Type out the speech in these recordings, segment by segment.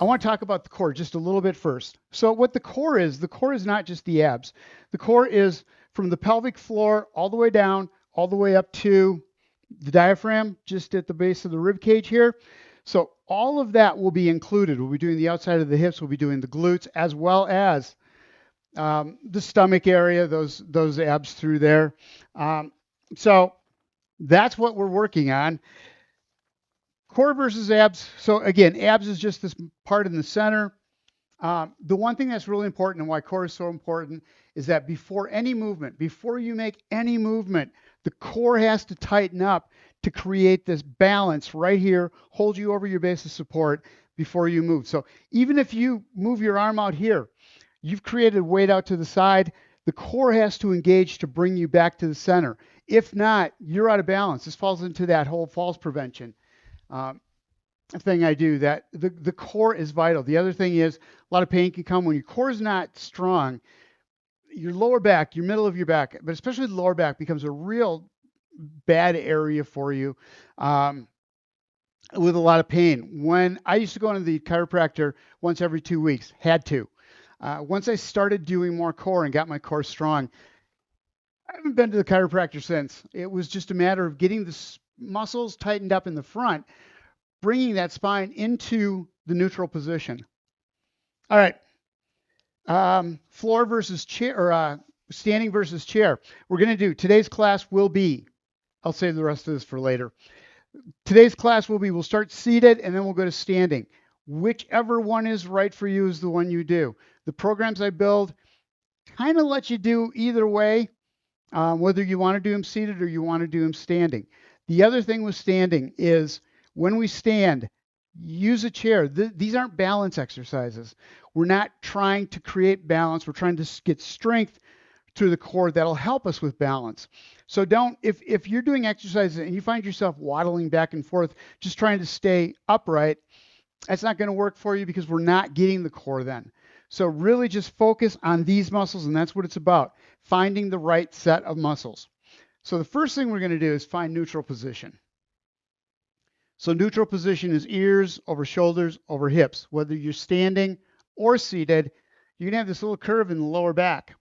I want to talk about the core just a little bit first. So what the core is not just the abs. The core is from the pelvic floor all the way down, all the way up to the diaphragm, just at the base of the rib cage here. So all of that will be included. We'll be doing the outside of the hips, we'll be doing the glutes, as well as the stomach area, those abs through there. So that's what we're working on. Core versus abs. So again, abs is just this part in the center. The one thing that's really important and why core is so important is that before any movement, before you make any movement, the core has to tighten up to create this balance right here, hold you over your base of support before you move. So even if you move your arm out here, you've created weight out to the side, the core has to engage to bring you back to the center. If not, you're out of balance. This falls into that whole falls prevention thing I do, that the core is vital. The other thing is a lot of pain can come when your core is not strong. Your lower back, your middle of your back, but especially the lower back becomes a real bad area for you with a lot of pain. When I used to go into the chiropractor once every 2 weeks, had to. Once I started doing more core and got my core strong, I haven't been to the chiropractor since. It was just a matter of getting the muscles tightened up in the front, bringing that spine into the neutral position. All right. Floor versus chair, or standing versus chair. We're going to do, today's class will be, I'll save the rest of this for later. Today's class will be, we'll start seated and then we'll go to standing. Whichever one is right for you is the one you do. The programs I build kind of let you do either way, whether you want to do them seated or you want to do them standing. The other thing with standing is when we stand, use a chair. These aren't balance exercises. We're not trying to create balance. We're trying to get strength through the core that'll help us with balance. So don't, if you're doing exercises and you find yourself waddling back and forth, just trying to stay upright, that's not going to work for you because we're not getting the core then. So really just focus on these muscles, and that's what it's about, finding the right set of muscles. So the first thing we're going to do is find neutral position. So neutral position is ears over shoulders over hips. Whether you're standing or seated, you're going to have this little curve in the lower back.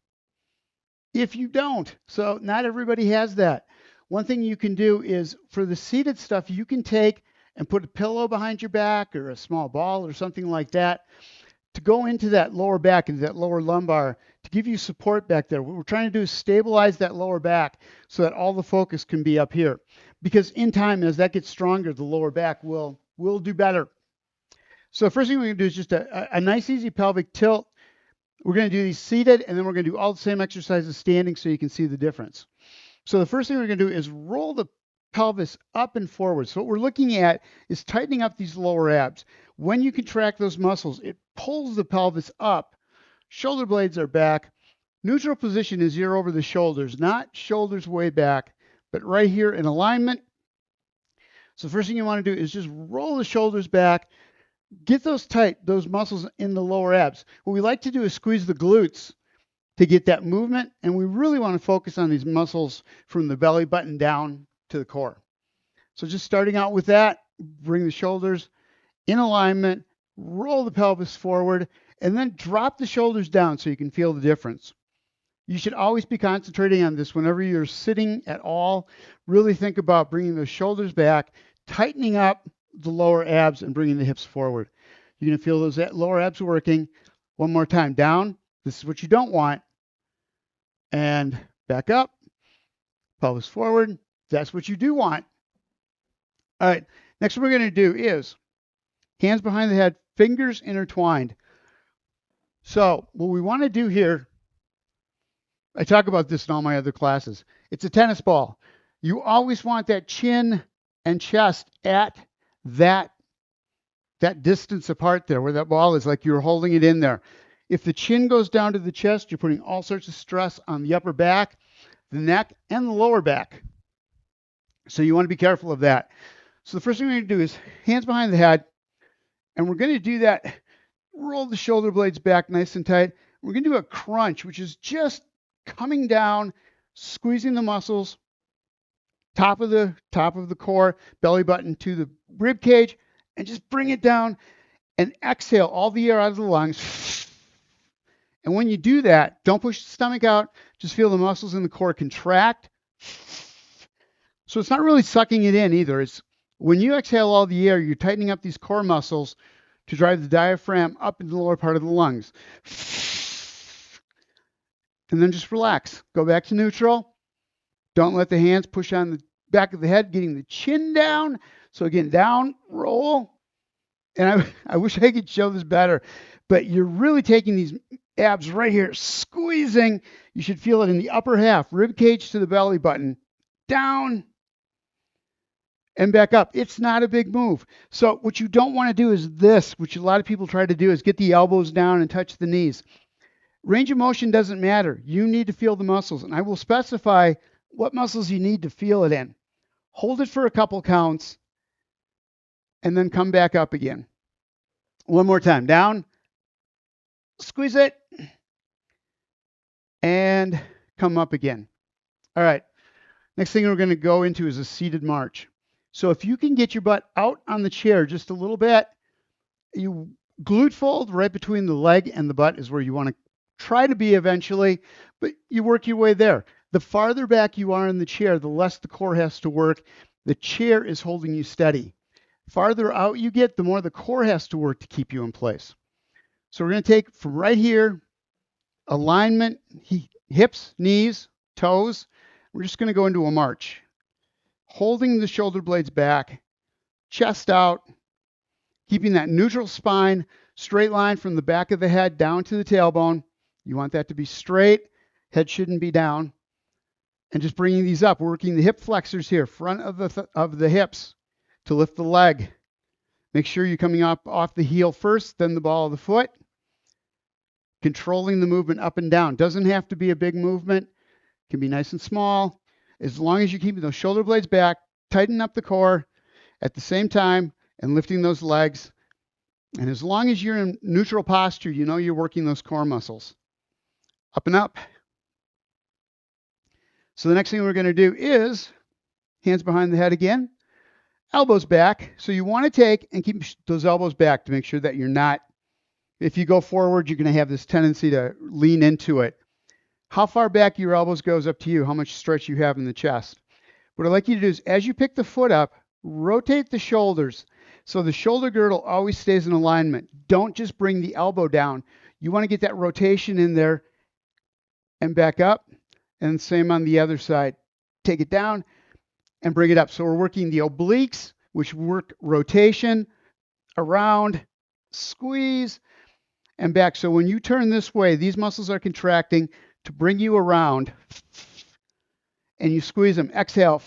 If you don't, so not everybody has that. One thing you can do is for the seated stuff, you can take and put a pillow behind your back or a small ball or something like that to go into that lower back, into that lower lumbar, to give you support back there. What we're trying to do is stabilize that lower back so that all the focus can be up here. Because in time, as that gets stronger, the lower back will do better. So the first thing we're going to do is just a nice, easy pelvic tilt. We're going to do these seated, and then we're going to do all the same exercises standing so you can see the difference. So the first thing we're going to do is roll the pelvis up and forward. So what we're looking at is tightening up these lower abs. When you contract those muscles, it pulls the pelvis up. Shoulder blades are back. Neutral position is ear over the shoulders, not shoulders way back, but right here in alignment. So the first thing you want to do is just roll the shoulders back. Get those tight, those muscles in the lower abs. What we like to do is squeeze the glutes to get that movement, and we really want to focus on these muscles from the belly button down to the core. So just starting out with that, bring the shoulders in alignment, roll the pelvis forward, and then drop the shoulders down so you can feel the difference. You should always be concentrating on this whenever you're sitting at all. Really think about bringing those shoulders back, tightening up the lower abs, and bringing the hips forward. You're going to feel those lower abs working. One more time, down. This is what you don't want. And back up, pelvis forward. That's what you do want. All right, next what we're going to do is hands behind the head, fingers intertwined. So what we want to do here, I talk about this in all my other classes. It's a tennis ball. You always want that chin and chest at that distance apart there, where that ball is, like you're holding it in there. If the chin goes down to the chest, you're putting all sorts of stress on the upper back, the neck, and the lower back. So you want to be careful of that. So the first thing we're going to do is hands behind the head, and we're going to do that. Roll the shoulder blades back nice and tight. We're going to do a crunch, which is just coming down, squeezing the muscles, top of the core, belly button to the rib cage, and just bring it down and exhale all the air out of the lungs. And when you do that, don't push the stomach out. Just feel the muscles in the core contract. So it's not really sucking it in either. It's when you exhale all the air, you're tightening up these core muscles to drive the diaphragm up into the lower part of the lungs. And then just relax. Go back to neutral. Don't let the hands push on the back of the head, getting the chin down. So again, down, roll. And I wish I could show this better, but you're really taking these abs right here, squeezing. You should feel it in the upper half, rib cage to the belly button, down and back up. It's not a big move. So what you don't want to do is this, which a lot of people try to do, is get the elbows down and touch the knees. Range of motion doesn't matter. You need to feel the muscles, and I will specify what muscles you need to feel it in. Hold it for a couple counts, and then come back up again. One more time. Down, squeeze it, and come up again. All right. Next thing we're going to go into is a seated march. So if you can get your butt out on the chair just a little bit, you glute fold right between the leg and the butt is where you want to try to be eventually, but you work your way there. The farther back you are in the chair, the less the core has to work. The chair is holding you steady. Farther out you get, the more the core has to work to keep you in place. So we're going to take from right here, alignment, hips, knees, toes. We're just going to go into a march, holding the shoulder blades back, chest out, keeping that neutral spine, straight line from the back of the head down to the tailbone. You want that to be straight. Head shouldn't be down. And just bringing these up, working the hip flexors here, front of the hips to lift the leg. Make sure you're coming up off the heel first, then the ball of the foot. Controlling the movement up and down. Doesn't have to be a big movement. It can be nice and small. As long as you're keeping those shoulder blades back, tighten up the core at the same time and lifting those legs. And as long as you're in neutral posture, you know you're working those core muscles. Up and up. So the next thing we're going to do is hands behind the head again, elbows back. So you want to take and keep those elbows back to make sure that you're not, if you go forward, you're going to have this tendency to lean into it. How far back your elbows go is up to you, how much stretch you have in the chest. What I'd like you to do is as you pick the foot up, rotate the shoulders so the shoulder girdle always stays in alignment. Don't just bring the elbow down. You want to get that rotation in there and back up. And same on the other side. Take it down and bring it up. So we're working the obliques, which work rotation, around, squeeze, and back. So when you turn this way, these muscles are contracting to bring you around. And you squeeze them. Exhale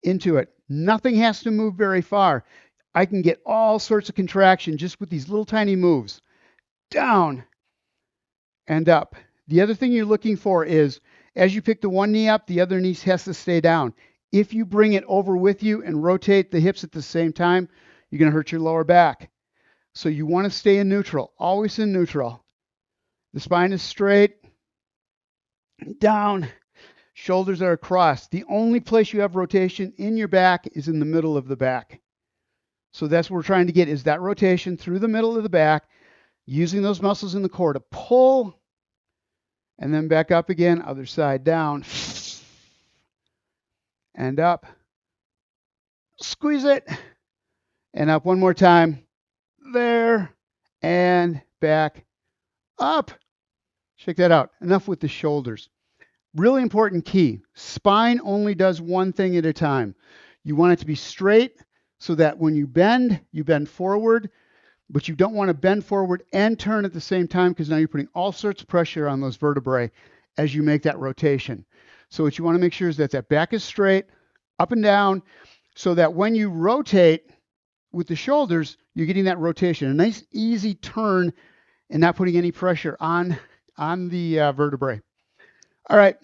into it. Nothing has to move very far. I can get all sorts of contraction just with these little tiny moves. Down and up. The other thing you're looking for is as you pick the one knee up, the other knee has to stay down. If you bring it over with you and rotate the hips at the same time, you're going to hurt your lower back. So you want to stay in neutral, always in neutral. The spine is straight, down, shoulders are across. The only place you have rotation in your back is in the middle of the back. So that's what we're trying to get, is that rotation through the middle of the back, using those muscles in the core to pull. And then back up again, other side down. And up. Squeeze it. And up one more time. There. And back. Up. Check that out. Enough with the shoulders. Really important key. Spine only does one thing at a time. You want it to be straight so that when you bend forward. But you don't want to bend forward and turn at the same time because now you're putting all sorts of pressure on those vertebrae as you make that rotation. So what you want to make sure is that that back is straight, up and down, so that when you rotate with the shoulders, you're getting that rotation, a nice easy turn and not putting any pressure on the vertebrae. All right,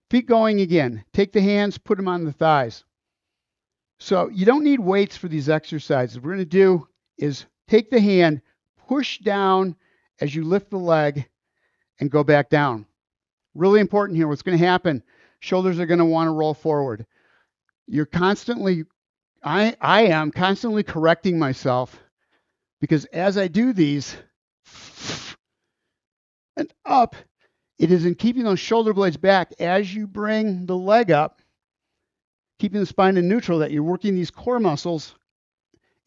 feet going again. Take the hands, put them on the thighs. So you don't need weights for these exercises. What we're going to do is take the hand, push down as you lift the leg, and go back down. Really important here. What's going to happen? Shoulders are going to want to roll forward. You're constantly, I am constantly correcting myself because as I do these and up, it is in keeping those shoulder blades back as you bring the leg up, keeping the spine in neutral, that you're working these core muscles,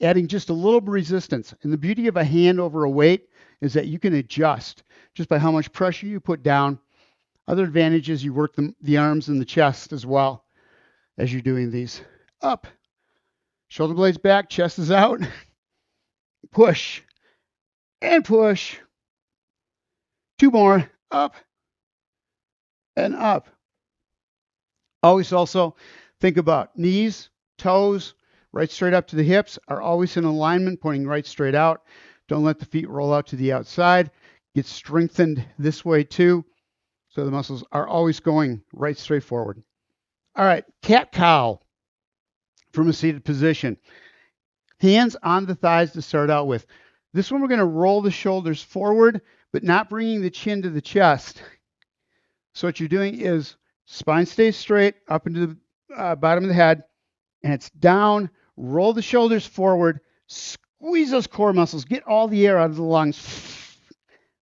adding just a little resistance. And the beauty of a hand over a weight is that you can adjust just by how much pressure you put down. Other advantages, you work the arms and the chest as well as you're doing these. Up, shoulder blades back, chest is out, push and push. 2 more, up and up. Always also think about knees, toes, right straight up to the hips are always in alignment, pointing right straight out. Don't let the feet roll out to the outside. Get strengthened this way too. So the muscles are always going right straight forward. All right, cat-cow from a seated position. Hands on the thighs to start out with. This one we're going to roll the shoulders forward, but not bringing the chin to the chest. So what you're doing is spine stays straight up into the bottom of the head, and it's down. Roll the shoulders forward. Squeeze those core muscles. Get all the air out of the lungs.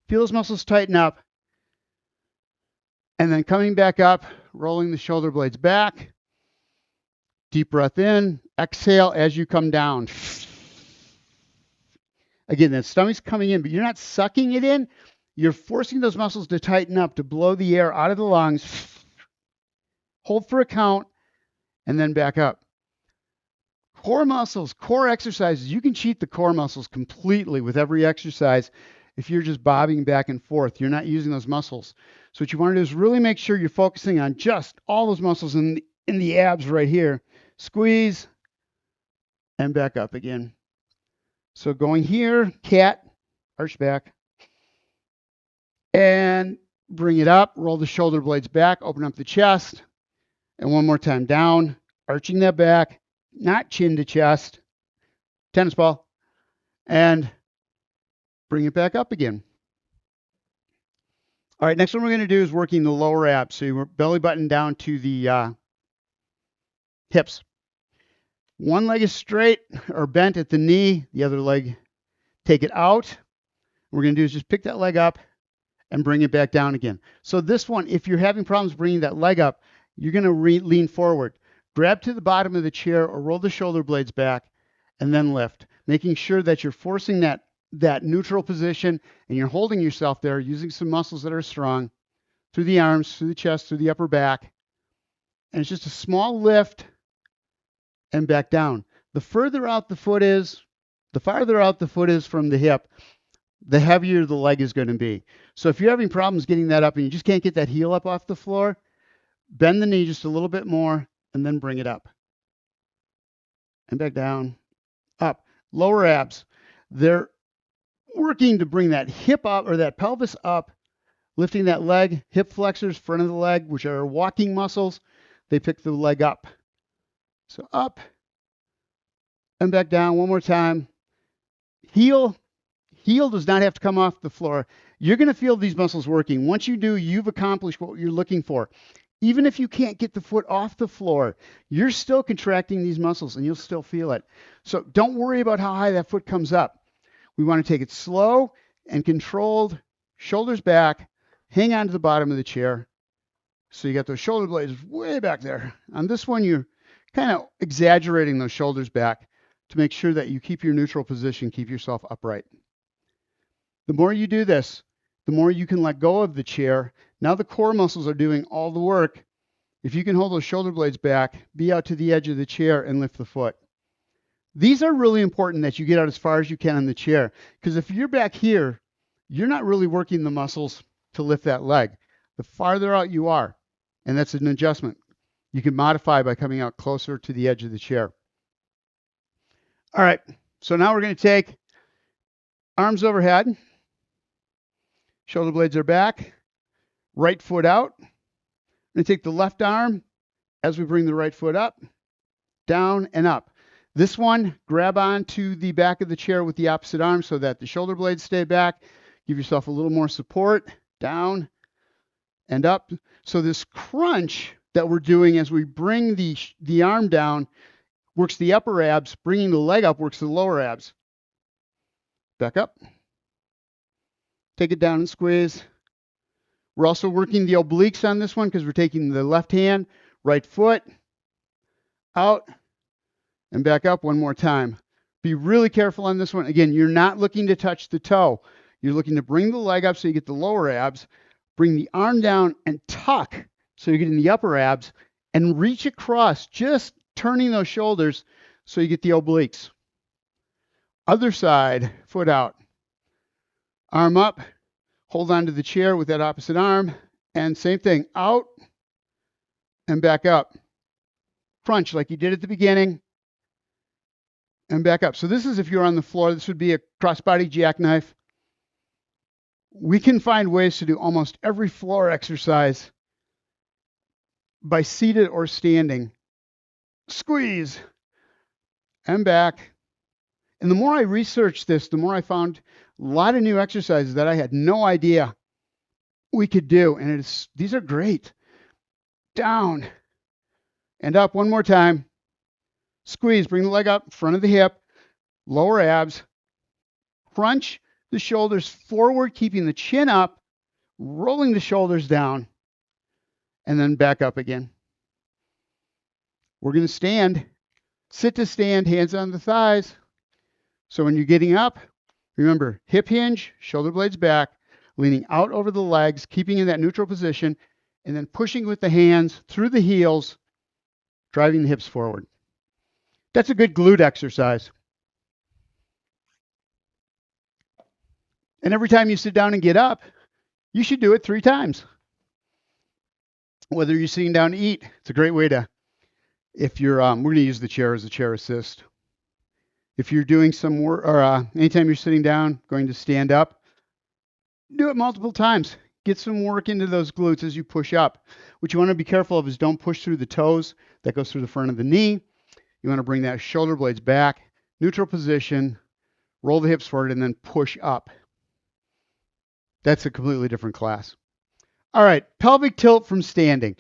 Feel those muscles tighten up. And then coming back up, rolling the shoulder blades back. Deep breath in. Exhale as you come down. Again, the stomach's coming in, but you're not sucking it in. You're forcing those muscles to tighten up, to blow the air out of the lungs. Hold for a count, and then back up. Core muscles, core exercises. You can cheat the core muscles completely with every exercise if you're just bobbing back and forth. You're not using those muscles. So what you want to do is really make sure you're focusing on just all those muscles in the abs right here. Squeeze and back up again. So going here, cat, arch back, and bring it up. Roll the shoulder blades back, open up the chest, and one more time down, arching that back, not chin to chest, tennis ball, and bring it back up again. All right, next one we're going to do is working the lower abs. So your belly button down to the hips. One leg is straight or bent at the knee. The other leg, take it out. What we're going to do is just pick that leg up and bring it back down again. So this one, if you're having problems bringing that leg up, you're going to lean forward. Grab to the bottom of the chair or roll the shoulder blades back and then lift, making sure that you're forcing that neutral position and you're holding yourself there using some muscles that are strong through the arms, through the chest, through the upper back. And it's just a small lift and back down. The farther out the foot is from the hip, the heavier the leg is going to be. So if you're having problems getting that up and you just can't get that heel up off the floor, bend the knee just a little bit more and then bring it up. And back down, up. Lower abs. They're working to bring that hip up or that pelvis up, lifting that leg, hip flexors, front of the leg, which are walking muscles. They pick the leg up. So up and back down one more time. Heel does not have to come off the floor. You're going to feel these muscles working. Once you do, you've accomplished what you're looking for. Even if you can't get the foot off the floor, you're still contracting these muscles and you'll still feel it. So don't worry about how high that foot comes up. We want to take it slow and controlled, shoulders back, hang on to the bottom of the chair. So you got those shoulder blades way back there. On this one, you're kind of exaggerating those shoulders back to make sure that you keep your neutral position, keep yourself upright. The more you do this, the more you can let go of the chair. Now the core muscles are doing all the work. If you can hold those shoulder blades back, be out to the edge of the chair and lift the foot. These are really important that you get out as far as you can in the chair, because if you're back here, you're not really working the muscles to lift that leg. The farther out you are, and that's an adjustment, you can modify by coming out closer to the edge of the chair. All right, so now we're going to take arms overhead, shoulder blades are back, right foot out. We're going to take the left arm as we bring the right foot up, down and up. This one, grab onto the back of the chair with the opposite arm so that the shoulder blades stay back. Give yourself a little more support, down and up. So this crunch that we're doing as we bring the arm down works the upper abs, bringing the leg up works the lower abs. back up. Take it down and squeeze. We're also working the obliques on this one because we're taking the left hand, right foot, out, and back up one more time. Be really careful on this one. Again, you're not looking to touch the toe. You're looking to bring the leg up so you get the lower abs, bring the arm down and tuck so you're getting the upper abs, and reach across, just turning those shoulders so you get the obliques. Other side, foot out. Arm up, hold on to the chair with that opposite arm, and same thing, out and back up. Crunch like you did at the beginning, and back up. So this is if you're on the floor. This would be a crossbody jackknife. We can find ways to do almost every floor exercise by seated or standing. Squeeze and back. And the more I researched this, the more I found a lot of new exercises that I had no idea we could do. And these are great. Down and up one more time. Squeeze, bring the leg up, front of the hip, lower abs. Crunch the shoulders forward, keeping the chin up, rolling the shoulders down, and then back up again. We're going to stand, sit to stand, hands on the thighs. So when you're getting up, remember, hip hinge, shoulder blades back, leaning out over the legs, keeping in that neutral position, and then pushing with the hands through the heels, driving the hips forward. That's a good glute exercise. And every time you sit down and get up, you should do it 3 times. Whether you're sitting down to eat, it's a great way to, if you're, we're going to use the chair as a chair assist. If you're doing some work, or anytime you're sitting down, going to stand up, do it multiple times. Get some work into those glutes as you push up. What you want to be careful of is don't push through the toes. That goes through the front of the knee. You want to bring that shoulder blades back, neutral position, roll the hips forward, and then push up. That's a completely different class. All right, pelvic tilt from standing.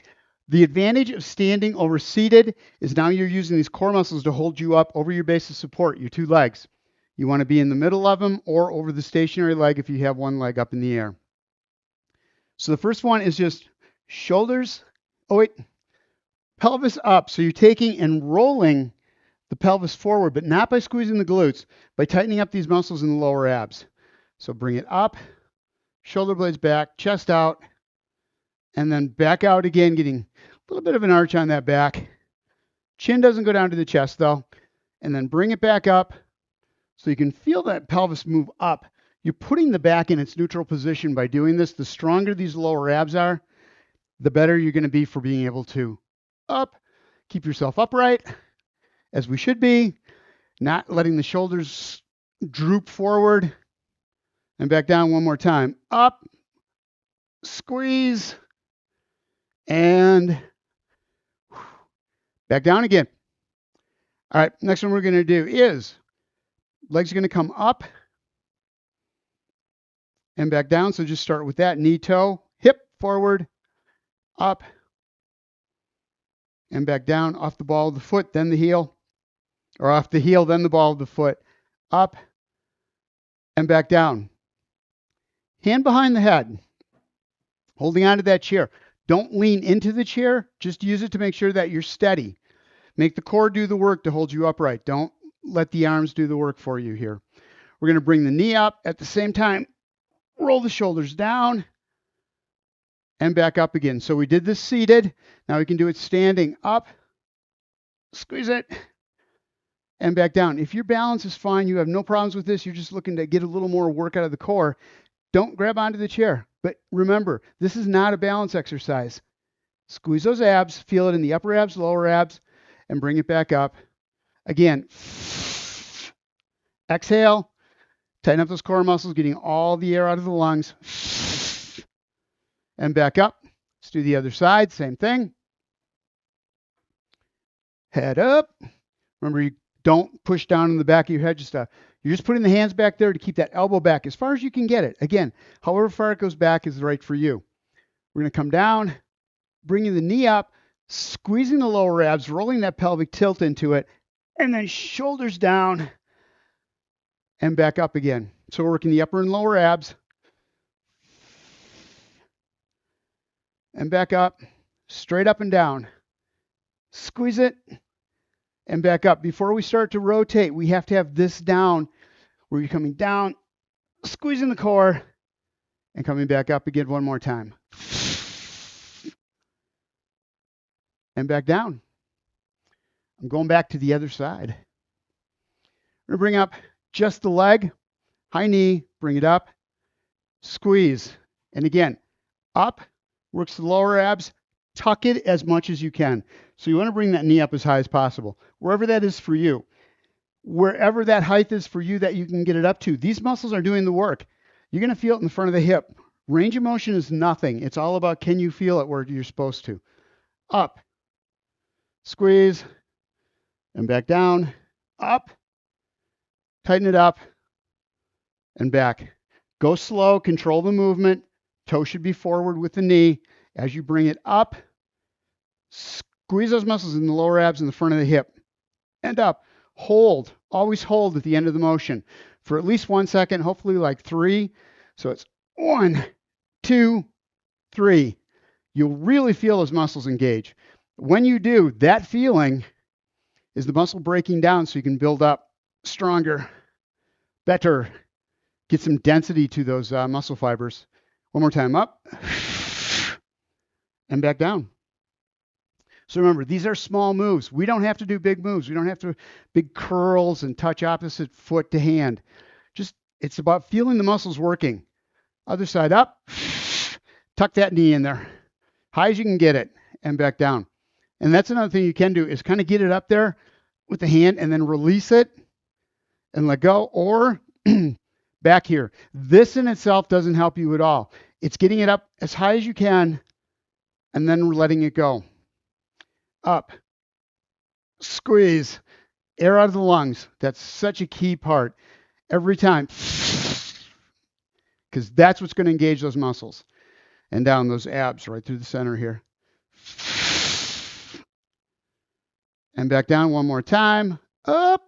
The advantage of standing over seated is now you're using these core muscles to hold you up over your base of support, your 2 legs. You want to be in the middle of them or over the stationary leg if you have one leg up in the air. So the first one is just shoulders, pelvis up. So you're taking and rolling the pelvis forward, but not by squeezing the glutes, by tightening up these muscles in the lower abs. So bring it up, shoulder blades back, chest out, and then back out again, getting a little bit of an arch on that back. Chin doesn't go down to the chest though. And then bring it back up so you can feel that pelvis move up. You're putting the back in its neutral position by doing this. The stronger these lower abs are, the better you're going to be for being able to keep yourself upright, as we should be, not letting the shoulders droop forward, and back down one more time. Up, squeeze, and back down again. All right, next one we're going to do is legs are going to come up and back down. So just start with that knee toe, hip forward, up, and back down, off the ball of the foot, then the heel, or off the heel, then the ball of the foot, up, and back down. Hand behind the head, holding onto that chair. Don't lean into the chair. Just use it to make sure that you're steady. Make the core do the work to hold you upright. Don't let the arms do the work for you here. We're going to bring the knee up at the same time. Roll the shoulders down and back up again. So we did this seated. Now we can do it standing up. Squeeze it and back down. If your balance is fine, you have no problems with this, you're just looking to get a little more work out of the core, don't grab onto the chair. But remember, this is not a balance exercise. Squeeze those abs, feel it in the upper abs, lower abs, and bring it back up. Again, exhale, tighten up those core muscles, getting all the air out of the lungs, and back up. Let's do the other side, same thing. Head up. Remember, you don't push down in the back of your head. You're just putting the hands back there to keep that elbow back as far as you can get it. Again, however far it goes back is right for you. We're going to come down, bringing the knee up, squeezing the lower abs, rolling that pelvic tilt into it, and then shoulders down and back up again. So we're working the upper and lower abs. And back up, straight up and down. Squeeze it and back up. Before we start to rotate, we have to have this down where you're coming down, squeezing the core, and coming back up again one more time. And back down. I'm going back to the other side. I'm going to bring up just the leg, high knee, bring it up, squeeze. And again, up, works the lower abs, tuck it as much as you can. So you want to bring that knee up as high as possible, wherever that is for you. Wherever that height is for you that you can get it up to. These muscles are doing the work. You're going to feel it in the front of the hip. Range of motion is nothing. It's all about can you feel it where you're supposed to. Up, squeeze, and back down, up, tighten it up, and back. Go slow, control the movement. Toe should be forward with the knee. As you bring it up, squeeze those muscles in the lower abs in the front of the hip. And up. Hold. Always hold at the end of the motion for at least 1 second, hopefully like 3. So it's 1, 2, 3. You'll really feel those muscles engage. When you do, that feeling is the muscle breaking down so you can build up stronger, better, get some density to those muscle fibers. One more time, up and back down. So remember, these are small moves. We don't have to do big moves. We don't have to big curls and touch opposite foot to hand. Just, it's about feeling the muscles working. Other side up, tuck that knee in there, high as you can get it, and back down. And that's another thing you can do is kind of get it up there with the hand and then release it and let go, or back here. This in itself doesn't help you at all. It's getting it up as high as you can and then letting it go. Up, squeeze, air out of the lungs. That's such a key part every time, because that's what's going to engage those muscles. And down those abs right through the center here. And back down one more time. Up.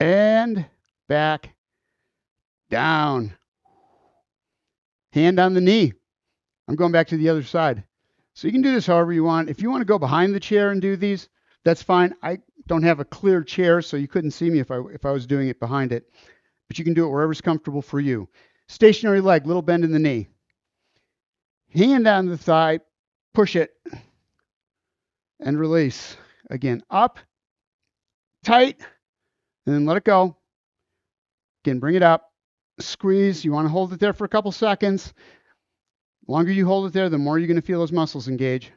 And back down. Hand on the knee. I'm going back to the other side. So you can do this however you want. If you want to go behind the chair and do these, that's fine. I don't have a clear chair, so you couldn't see me if I was doing it behind it. But you can do it wherever's comfortable for you. Stationary leg, little bend in the knee. Hand on the thigh, push it, and release. Again, up, tight, and then let it go. Again, bring it up, squeeze. You want to hold it there for a couple seconds. The longer you hold it there, the more you're going to feel those muscles engage.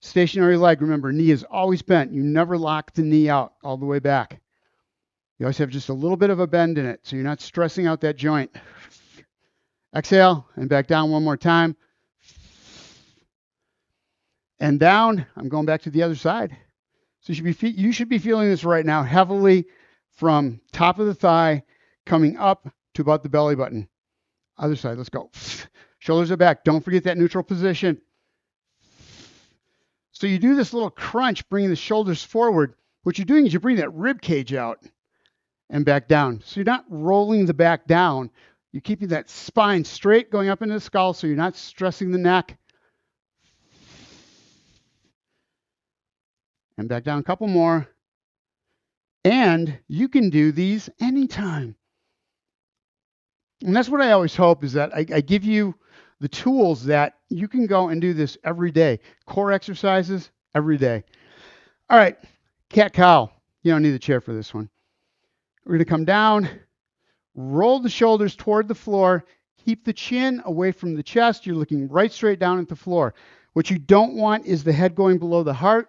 Stationary leg, remember, knee is always bent. You never lock the knee out all the way back. You always have just a little bit of a bend in it, so you're not stressing out that joint. Exhale, and back down one more time. And down. I'm going back to the other side. So you should be feeling this right now heavily from top of the thigh coming up to about the belly button. Other side, let's go. Shoulders are back. Don't forget that neutral position. So you do this little crunch, bringing the shoulders forward. What you're doing is you bring that rib cage out and back down. So you're not rolling the back down. You're keeping that spine straight going up into the skull so you're not stressing the neck. And back down a couple more. And you can do these anytime. And that's what I always hope is that I give you the tools that you can go and do this every day. Core exercises every day. All right, cat-cow. You don't need the chair for this one. We're going to come down, roll the shoulders toward the floor, keep the chin away from the chest. You're looking right straight down at the floor. What you don't want is the head going below the heart.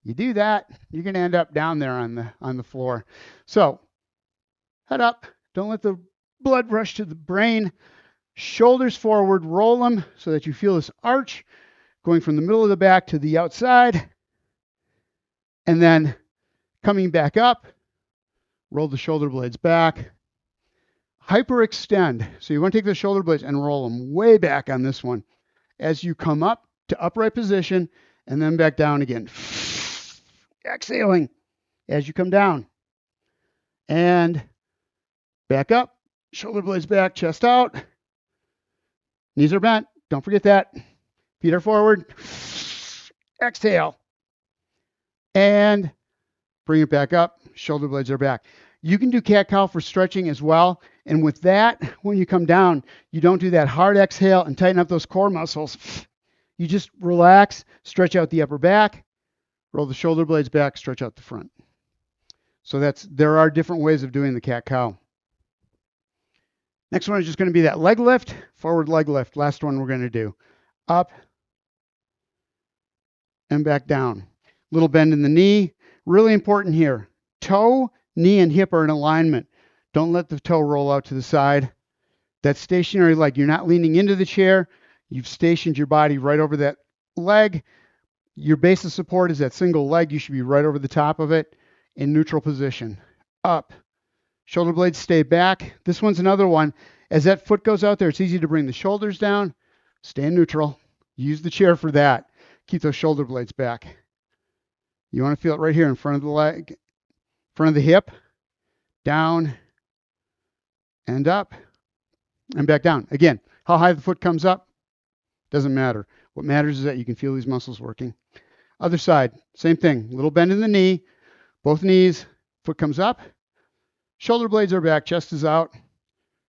You do that, you're going to end up down there on the floor. So head up. Don't let the blood rush to the brain. Shoulders forward, roll them so that you feel this arch going from the middle of the back to the outside. And then coming back up, roll the shoulder blades back. Hyperextend. So you want to take the shoulder blades and roll them way back on this one as you come up to upright position and then back down again. Exhaling as you come down. and back up. Shoulder blades back, chest out. Knees are bent. Don't forget that. Feet are forward. Exhale. And bring it back up. Shoulder blades are back. You can do cat-cow for stretching as well. And with that, when you come down, you don't do that hard exhale and tighten up those core muscles. You just relax, stretch out the upper back, roll the shoulder blades back, stretch out the front. So there are different ways of doing the cat-cow. Next one is just going to be that leg lift, forward leg lift. Last one we're going to do. Up and back down. Little bend in the knee. Really important here. Toe, knee, and hip are in alignment. Don't let the toe roll out to the side. That stationary leg, you're not leaning into the chair. You've stationed your body right over that leg. Your base of support is that single leg. You should be right over the top of it in neutral position. Up. Shoulder blades stay back. This one's another one. As that foot goes out there, it's easy to bring the shoulders down. Stay neutral. Use the chair for that. Keep those shoulder blades back. You want to feel it right here in front of the leg, front of the hip, down and up and back down. Again, how high the foot comes up doesn't matter. What matters is that you can feel these muscles working. Other side, same thing. Little bend in the knee, both knees, foot comes up, shoulder blades are back, chest is out.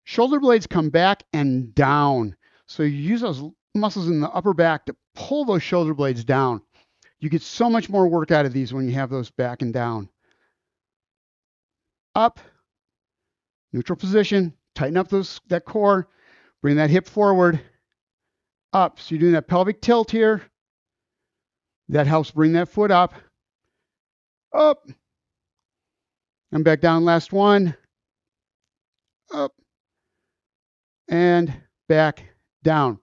Shoulder blades come back and down. So you use those muscles in the upper back to pull those shoulder blades down. You get so much more work out of these when you have those back and down. Up, neutral position, tighten up that core, bring that hip forward, up. So you're doing that pelvic tilt here. That helps bring that foot up, and back down. Last one, up, and back down.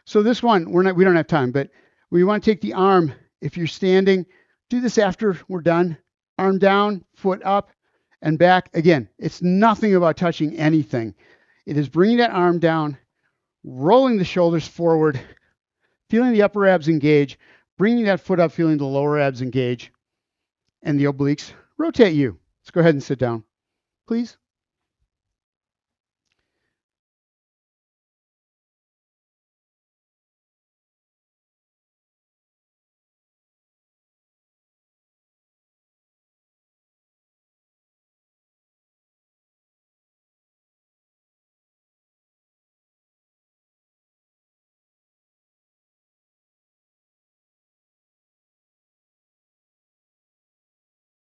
So this one, we don't have time, but we want to take the arm. If you're standing, do this after we're done. Arm down, foot up, and back. Again, it's nothing about touching anything. It is bringing that arm down, rolling the shoulders forward, feeling the upper abs engage, bringing that foot up, feeling the lower abs engage, and the obliques rotate you. Let's go ahead and sit down, please.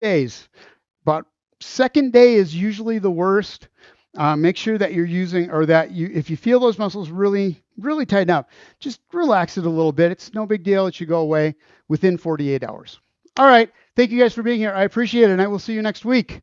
Days. But second day is usually the worst. Make sure that you're using, or that if you feel those muscles really, really tighten up, just relax it a little bit. It's no big deal. It should go away within 48 hours. All right. Thank you guys for being here. I appreciate it, and I will see you next week.